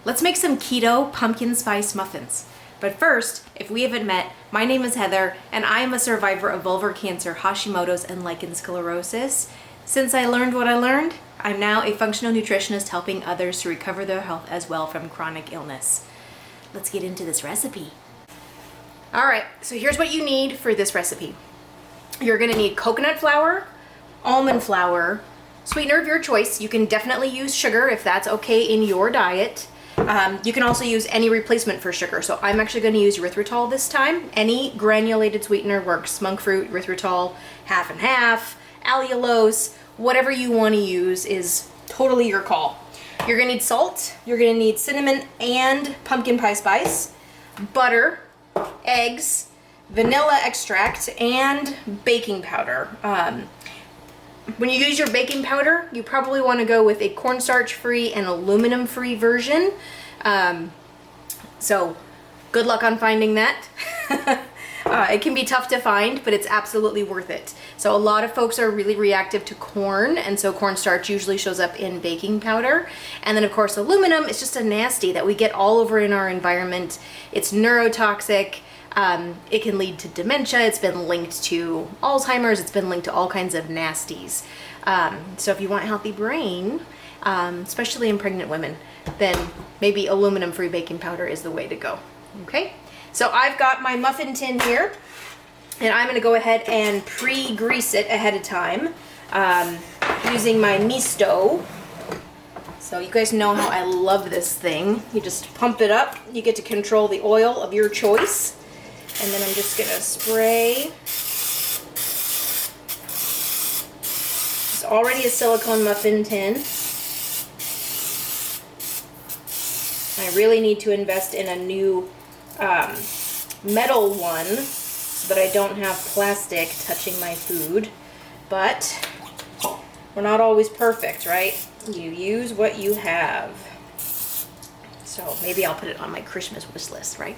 Let's make some keto pumpkin spice muffins. But first, if we haven't met, my name is Heather, and I am a survivor of vulvar cancer, Hashimoto's, and lichen sclerosis. Since I learned what I learned, I'm now a functional nutritionist helping others to recover their health as well from chronic illness. Let's get into this recipe. All right, so here's what you need for this recipe. You're gonna need coconut flour, almond flour, sweetener of your choice. You can definitely use sugar if that's okay in your diet. You can also use any replacement for sugar. So I'm actually going to use erythritol this time. Any granulated sweetener works. Monk fruit, erythritol, half and half, allulose, whatever you want to use is totally your call. You're going to need salt. You're going to need cinnamon and pumpkin pie spice, butter, eggs, vanilla extract, and baking powder. When you use your baking powder, you probably want to go with a cornstarch-free and aluminum-free version. So good luck on finding that. It can be tough to find, but it's absolutely worth it. So a lot of folks are really reactive to corn, and so cornstarch usually shows up in baking powder. And then of course aluminum is just a nasty that we get all over in our environment. It's neurotoxic. It can lead to dementia. It's been linked to Alzheimer's. It's been linked to all kinds of nasties. So if you want a healthy brain, especially in pregnant women, then maybe aluminum-free baking powder is the way to go. Okay? So I've got my muffin tin here, and I'm going to go ahead and pre-grease it ahead of time using my Misto. So you guys know how I love this thing. You just pump it up. You get to control the oil of your choice. And then I'm just gonna spray. It's already a silicone muffin tin. I really need to invest in a new metal one so that I don't have plastic touching my food. But we're not always perfect, right? You use what you have. So maybe I'll put it on my Christmas wish list, right?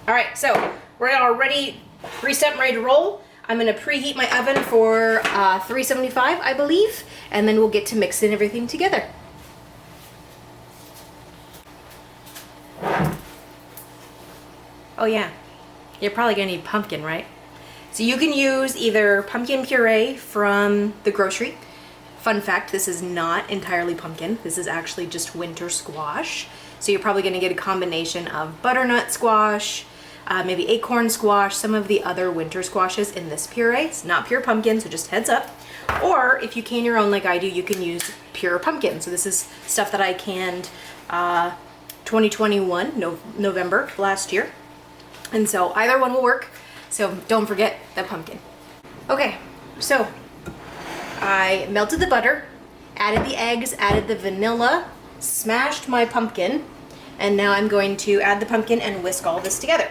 All right, so we're already reset and ready to roll. I'm gonna preheat my oven for 375, I believe, and then we'll get to mixing everything together. Oh yeah, you're probably gonna need pumpkin, right? So you can use either pumpkin puree from the grocery. Fun fact, this is not entirely pumpkin. This is actually just winter squash. So you're probably gonna get a combination of butternut squash, maybe acorn squash, some of the other winter squashes in this puree. It's not pure pumpkin, so just heads up. Or if you can your own like I do, you can use pure pumpkin. So this is stuff that I canned 2021, November last year. And so either one will work. So don't forget the pumpkin. Okay, so I melted the butter, added the eggs, added the vanilla, smashed my pumpkin, and now I'm going to add the pumpkin and whisk all this together.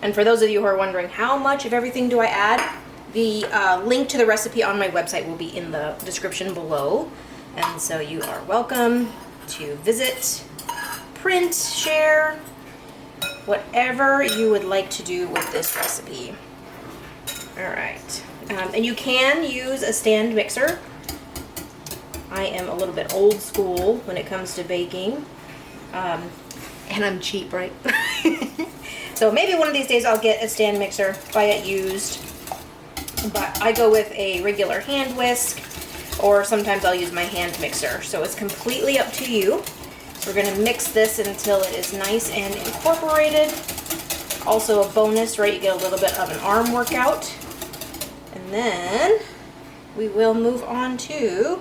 And for those of you who are wondering how much of everything do I add, the link to the recipe on my website will be in the description below. And so you are welcome to visit, print, share, whatever you would like to do with this recipe. All right, and you can use a stand mixer. I am a little bit old school when it comes to baking, and I'm cheap, right? So maybe one of these days I'll get a stand mixer, buy it used, but I go with a regular hand whisk, or sometimes I'll use my hand mixer. So it's completely up to you. We're gonna mix this until it is nice and incorporated. Also a bonus, right? You get a little bit of an arm workout. And then we will move on to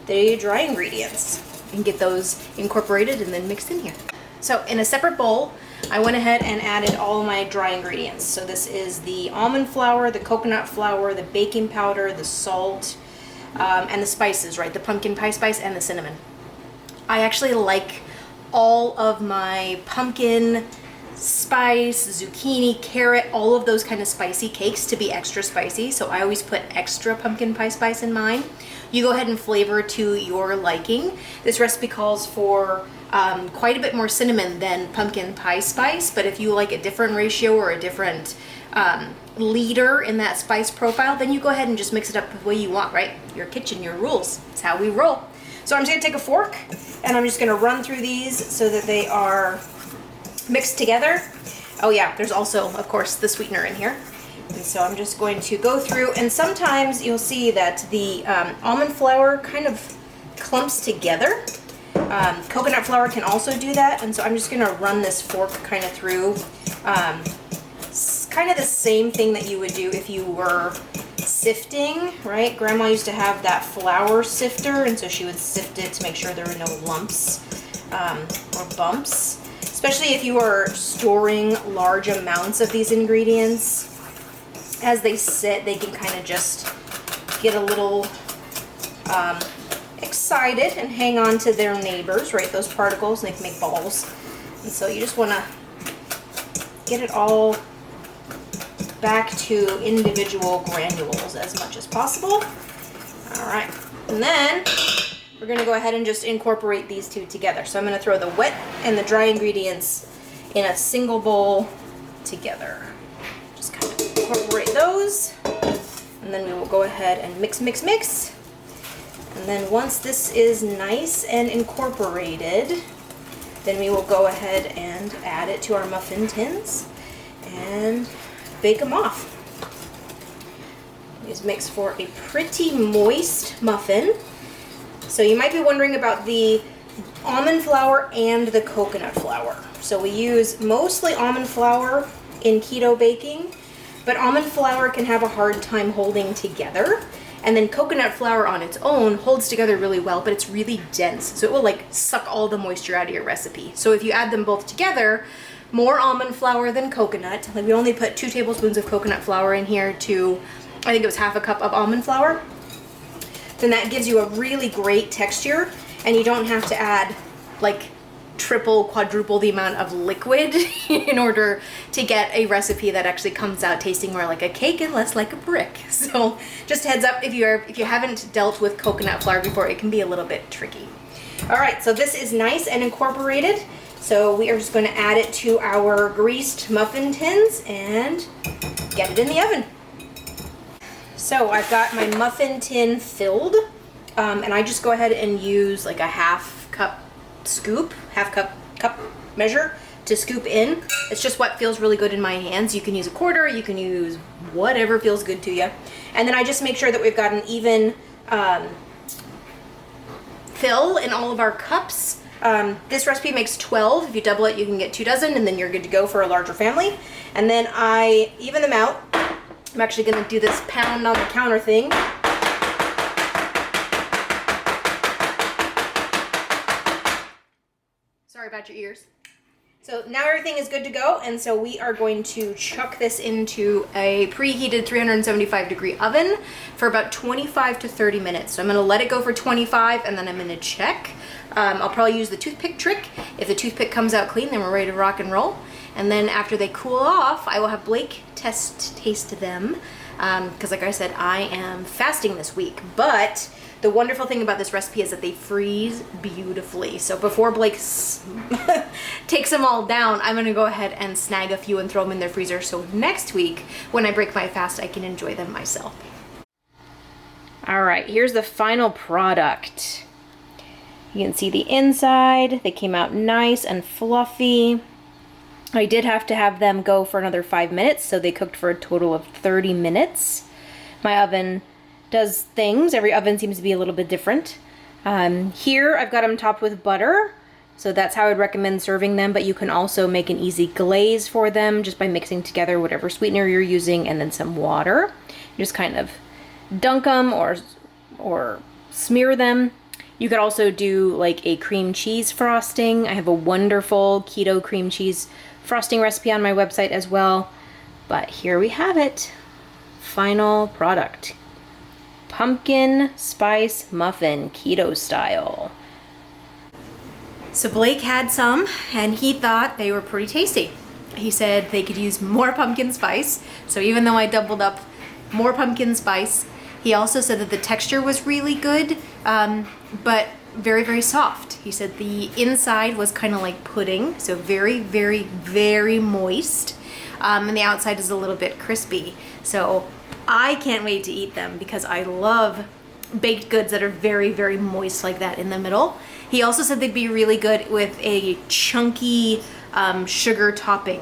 the dry ingredients and get those incorporated and then mixed in here. So in a separate bowl, I went ahead and added all my dry ingredients. So this is the almond flour, the coconut flour, the baking powder, the salt, and the spices, right? The pumpkin pie spice and the cinnamon. I actually like all of my pumpkin spice, zucchini, carrot, all of those kind of spicy cakes to be extra spicy. So I always put extra pumpkin pie spice in mine. You go ahead and flavor to your liking. This recipe calls for quite a bit more cinnamon than pumpkin pie spice, but if you like a different ratio or a different leader in that spice profile, then you go ahead and just mix it up the way you want, right? Your kitchen, your rules. It's how we roll. So I'm just gonna take a fork and I'm just gonna run through these so that they are mixed together. Oh yeah, there's also, of course, the sweetener in here. And so I'm just going to go through, and sometimes you'll see that the almond flour kind of clumps together. Coconut flour can also do that, and so I'm just gonna run this fork kind of through. Kind of the same thing that you would do if you were sifting, right? Grandma used to have that flour sifter, and so she would sift it to make sure there were no lumps or bumps. Especially if you are storing large amounts of these ingredients. As they sit, they can kind of just get a little excited and hang on to their neighbors, right? Those particles, and they can make balls. And so you just want to get it all back to individual granules as much as possible. All right, and then we're going to go ahead and just incorporate these two together. So I'm going to throw the wet and the dry ingredients in a single bowl together. Just kind of incorporate those, and then we will go ahead and mix, mix, mix. And then once this is nice and incorporated, then we will go ahead and add it to our muffin tins and bake them off. These makes for a pretty moist muffin. So you might be wondering about the almond flour and the coconut flour. So we use mostly almond flour in keto baking, but almond flour can have a hard time holding together. And then coconut flour on its own holds together really well, but it's really dense. So it will like suck all the moisture out of your recipe. So if you add them both together, more almond flour than coconut, like we only put 2 tablespoons of coconut flour in here to, I think it was half a cup of almond flour, then that gives you a really great texture, and you don't have to add like triple, quadruple the amount of liquid in order to get a recipe that actually comes out tasting more like a cake and less like a brick. So just a heads up, if you haven't dealt with coconut flour before, it can be a little bit tricky. All right, so this is nice and incorporated. So we are just going to add it to our greased muffin tins and get it in the oven. So I've got my muffin tin filled, and I just go ahead and use like a half cup cup measure to scoop in. It's just what feels really good in my hands. You can use a quarter, you can use whatever feels good to you. And then I just make sure that we've got an even fill in all of our cups. This recipe makes 12. If you double it, you can get 2 dozen, and then you're good to go for a larger family. And then I even them out. I'm actually going to do this pound on the counter thing. Sorry about your ears. So now everything is good to go, and so we are going to chuck this into a preheated 375 degree oven for about 25 to 30 minutes. So I'm going to let it go for 25, and then I'm going to check. I'll probably use the toothpick trick. If the toothpick comes out clean, then we're ready to rock and roll. And then after they cool off, I will have Blake taste them, because like I said, I am fasting this week. But the wonderful thing about this recipe is that they freeze beautifully. So before Blake takes them all down, I'm gonna go ahead and snag a few and throw them in their freezer. So next week, when I break my fast, I can enjoy them myself. All right, here's the final product. You can see the inside. They came out nice and fluffy. I did have to have them go for another 5 minutes, so they cooked for a total of 30 minutes. My oven does things. Every oven seems to be a little bit different. Here I've got them topped with butter, so that's how I'd recommend serving them, but you can also make an easy glaze for them just by mixing together whatever sweetener you're using and then some water. You just kind of dunk them or smear them. You could also do like a cream cheese frosting. I have a wonderful keto cream cheese frosting recipe on my website as well. But here we have it. Final product. Pumpkin spice muffin, keto style. So Blake had some and he thought they were pretty tasty. He said they could use more pumpkin spice. So even though I doubled up more pumpkin spice, he also said that the texture was really good, but very, very soft. He said the inside was kind of like pudding, so very, very, very moist. And the outside is a little bit crispy. So I can't wait to eat them because I love baked goods that are very, very moist like that in the middle. He also said they'd be really good with a chunky sugar topping.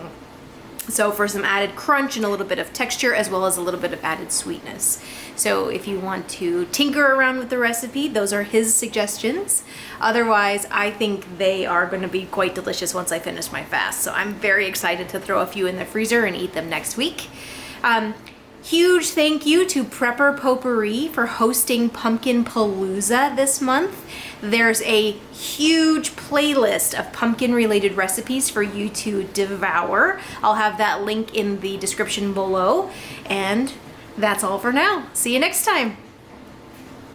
So for some added crunch and a little bit of texture, as well as a little bit of added sweetness. So if you want to tinker around with the recipe, those are his suggestions. Otherwise, I think they are going to be quite delicious once I finish my fast. So I'm very excited to throw a few in the freezer and eat them next week. Huge thank you to Prepper Potpourri for hosting Pumpkin Palooza this month. There's a huge playlist of pumpkin related recipes for you to devour. I'll have that link in the description below. And that's all for now. See you next time.